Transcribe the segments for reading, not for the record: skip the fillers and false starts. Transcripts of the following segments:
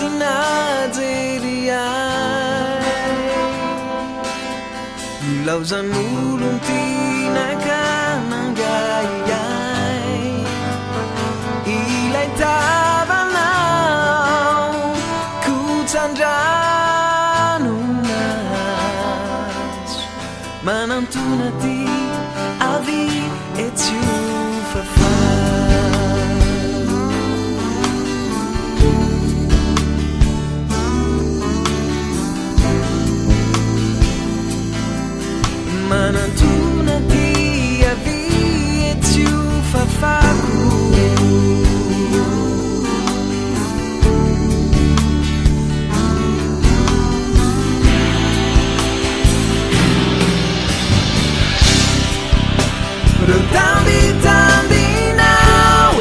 sinajery ahy ilaozan'olo ny tinaka nangay ahy ilay tavanao kotsan-dranonazy manantona ty avy etsio manantona ty avy etsio fafako reo tambitambinao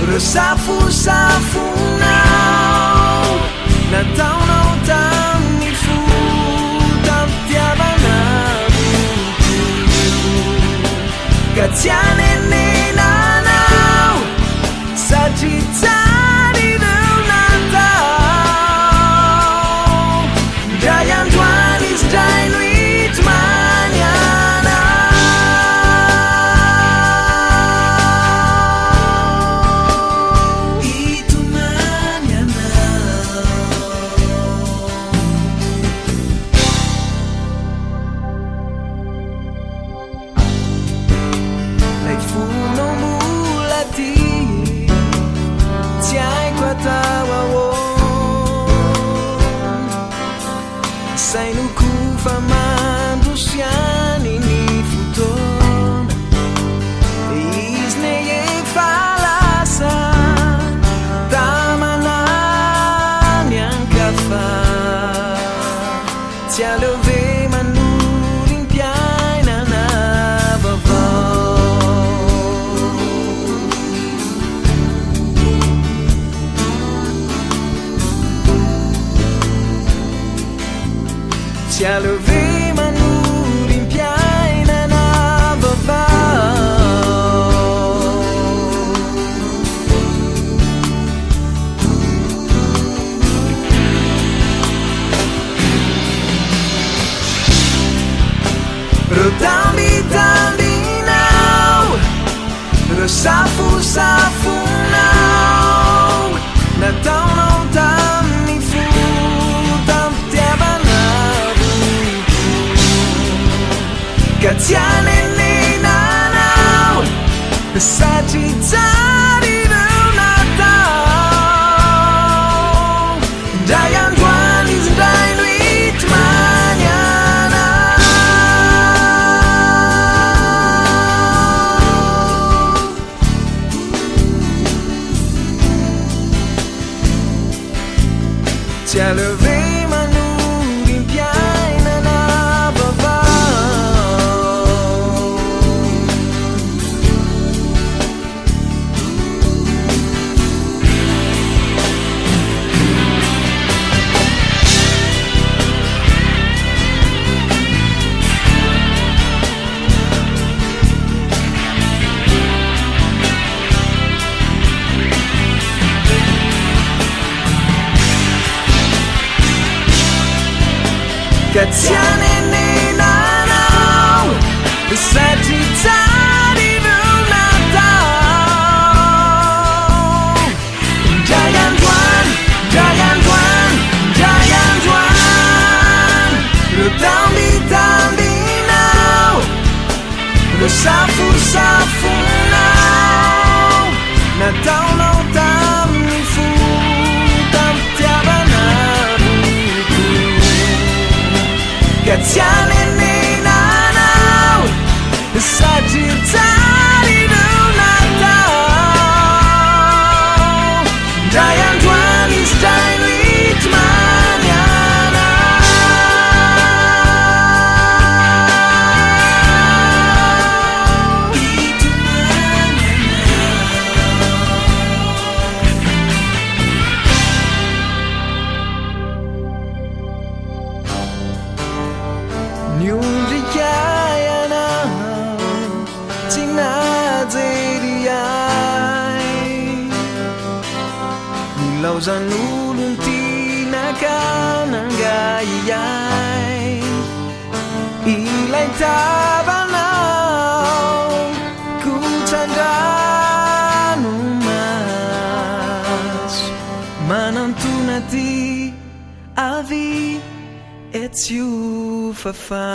reo safosafonao nataonao tamin'ny fo tampitiavanao ka tsy anenenanao satria tsary reo natao ndray androany izy ndray no itomany anao itomany anao lay fonao mbola ty tsy haiko atao ahoana sainoko fa mandrosiany ny fotoana izy ne efa lasa tamanany ankafa tsy aleo ve manory ny mpiainana vaovao tsy aleo ve manory ny mpiainana vaovao reo tambitambinao reo safosafonao nataonao tamin'ny fo tampitiavanao ka tsy anenenanao satria tsary reo natao ndray androany izy ndray no itomany tsy aleo ve manory ny mpiainana vaovao ka tsy anenenanao satria tsary reo natao ndray androany ndray androany ndray androany reo tambitambinao reo safosafonao nataonao tamin'ny fo tampitiavanao ka tsy anenenanao satria tsary reo natao ndray androany izy ndray no itomany anao itomany anao niondrikay anao tsy Lausan'olon tinakana ngayay ilay tavanao kutsandrano mas manantona ty avy etsio fafa.